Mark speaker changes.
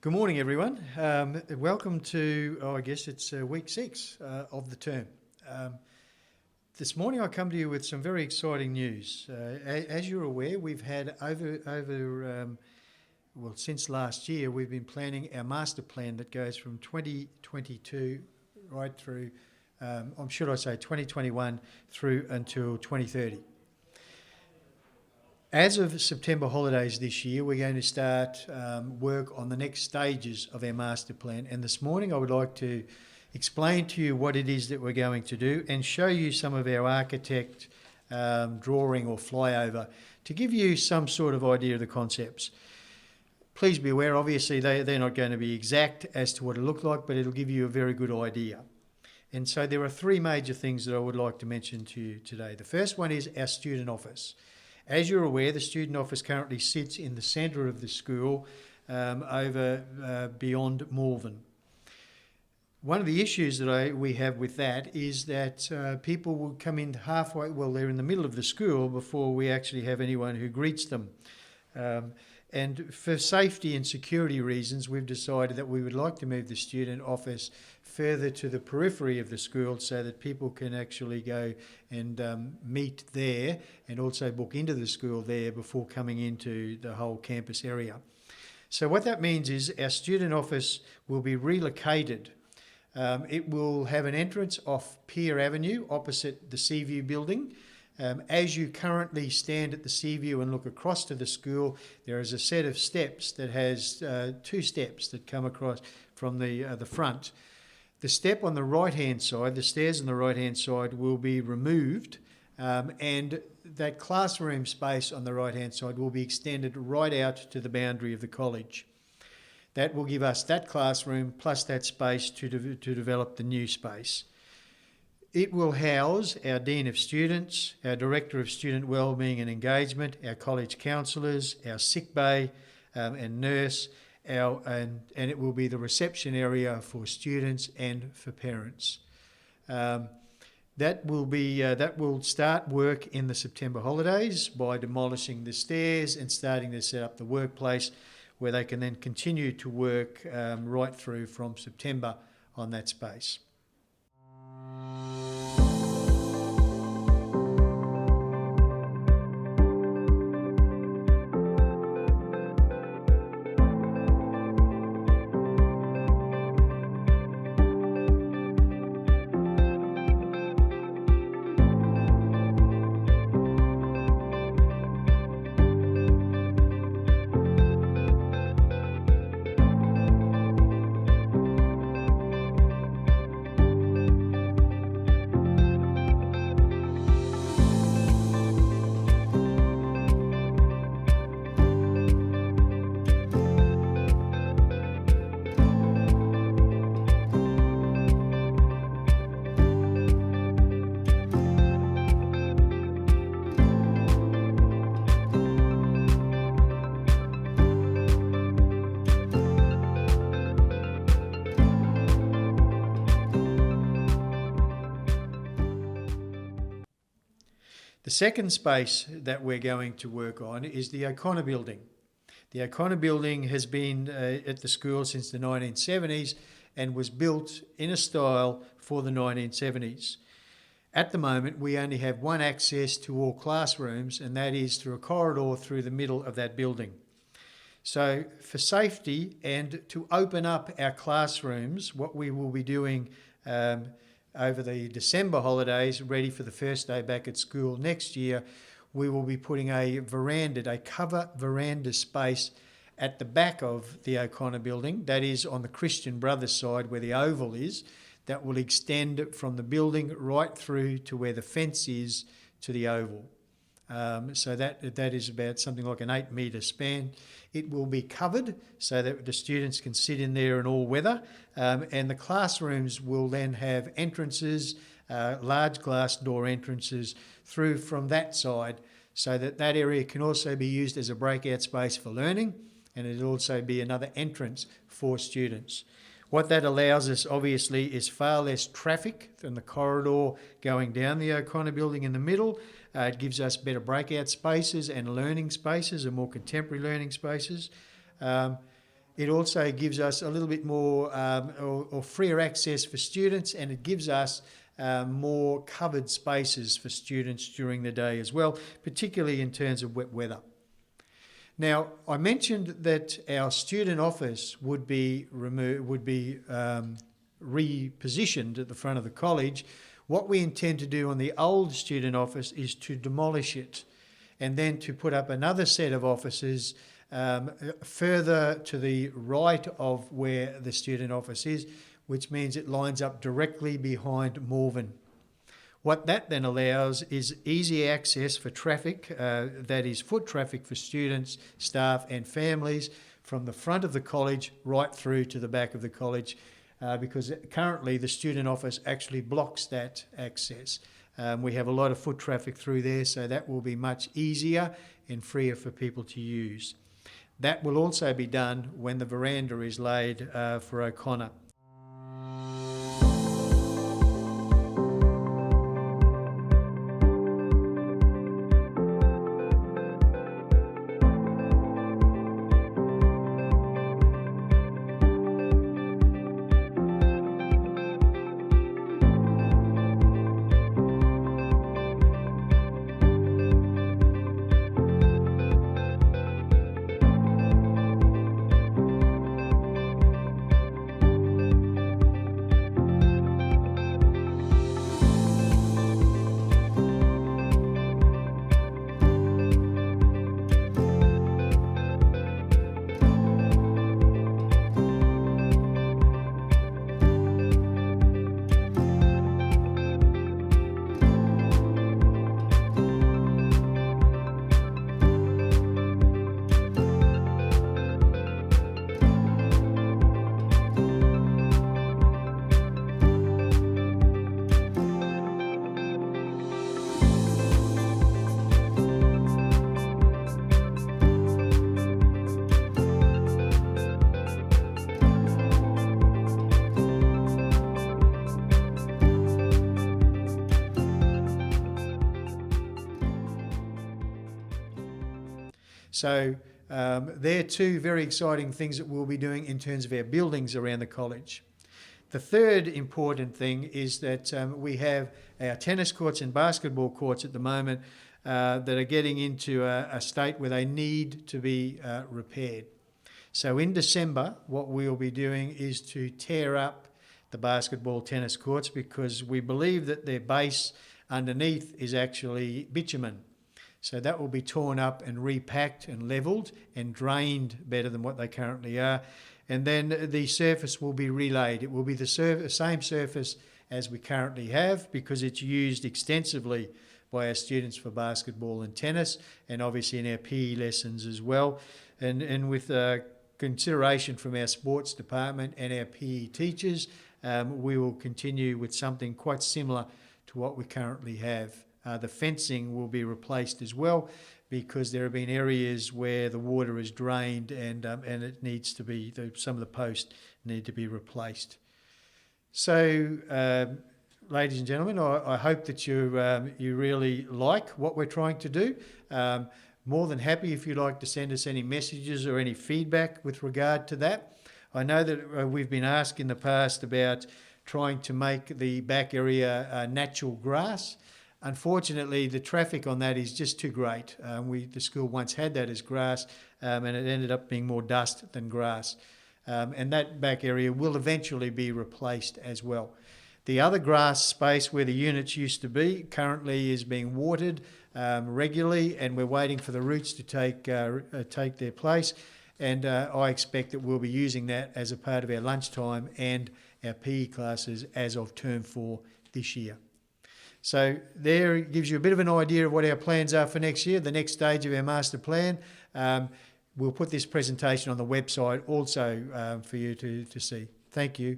Speaker 1: Good morning, everyone. Welcome to, I guess it's week 6 of the term. This morning I come to you with some very exciting news. As you're aware, we've had since last year, we've been planning our master plan that goes from 2022 right through, 2021 through until 2030. As of September holidays this year, we're going to start work on the next stages of our master plan. And this morning I would like to explain to you what it is that we're going to do and show you some of our architect drawing or flyover to give you some sort of idea of the concepts. Please be aware, obviously they're not going to be exact as to what it looked like, but it'll give you a very good idea. And so there are 3 major things that I would like to mention to you today. The first one is our student office. As you're aware, the student office currently sits in the centre of the school over beyond Malvern. One of the issues that we have with that is that people will come in halfway, they're in the middle of the school before we actually have anyone who greets them. And for safety and security reasons, we've decided that we would like to move the student office further to the periphery of the school so that people can actually go and meet there and also book into the school there before coming into the whole campus area. So what that means is our student office will be relocated. It will have an entrance off Pier Avenue opposite the Seaview building. As you currently stand at the Seaview and look across to the school, there is a set of steps that has 2 steps that come across from the front. The step on the right-hand side, the stairs on the right-hand side will be removed, and that classroom space on the right-hand side will be extended right out to the boundary of the college. That will give us that classroom plus that space to develop the new space. It will house our Dean of Students, our Director of Student Wellbeing and Engagement, our college counsellors, our sick bay and nurse, and it will be the reception area for students and for parents. That will start work in the September holidays by demolishing the stairs and starting to set up the workplace where they can then continue to work right through from September on that space. The second space that we're going to work on is the O'Connor Building. The O'Connor Building has been at the school since the 1970s and was built in a style for the 1970s. At the moment, we only have one access to all classrooms, and that is through a corridor through the middle of that building. So for safety and to open up our classrooms, what we will be doing over the December holidays, ready for the first day back at school next year, we will be putting a cover veranda space at the back of the O'Connor Building, that is on the Christian Brothers side where the oval is, that will extend from the building right through to where the fence is to the oval. So that is about something like an 8-metre span. It will be covered so that the students can sit in there in all weather, and the classrooms will then have entrances, large glass door entrances through from that side, so that area can also be used as a breakout space for learning, and it'll also be another entrance for students. What that allows us, obviously, is far less traffic than the corridor going down the O'Connor Building in the middle. It gives us better breakout spaces and learning spaces and more contemporary learning spaces. It also gives us a little bit more or freer access for students, and it gives us more covered spaces for students during the day as well, particularly in terms of wet weather. Now, I mentioned that our student office would be repositioned at the front of the college. What we intend to do on the old student office is to demolish it and then to put up another set of offices further to the right of where the student office is, which means it lines up directly behind Morven. What that then allows is easy access for traffic, that is foot traffic for students, staff and families from the front of the college right through to the back of the college, because currently the student office actually blocks that access. We have a lot of foot traffic through there, so that will be much easier and freer for people to use. That will also be done when the veranda is laid for O'Connor. So they're two very exciting things that we'll be doing in terms of our buildings around the college. The third important thing is that we have our tennis courts and basketball courts at the moment that are getting into a state where they need to be repaired. So in December, what we'll be doing is to tear up the basketball tennis courts, because we believe that their base underneath is actually bitumen. So that will be torn up and repacked and levelled and drained better than what they currently are. And then the surface will be relaid. It will be the same surface as we currently have, because it's used extensively by our students for basketball and tennis, and obviously in our PE lessons as well. And with consideration from our sports department and our PE teachers, we will continue with something quite similar to what we currently have. The fencing will be replaced as well, because there have been areas where the water is drained and it needs to be, some of the posts need to be replaced. So, ladies and gentlemen, I hope that you really like what we're trying to do. More than happy if you'd like to send us any messages or any feedback with regard to that. I know that we've been asked in the past about trying to make the back area natural grass. Unfortunately, the traffic on that is just too great. The school once had that as grass, and it ended up being more dust than grass. And that back area will eventually be replaced as well. The other grass space where the units used to be currently is being watered regularly, and we're waiting for the roots to take their place. And I expect that we'll be using that as a part of our lunchtime and our PE classes as of term 4 this year. So there gives you a bit of an idea of what our plans are for next year, the next stage of our master plan. We'll put this presentation on the website also for you to see. Thank you.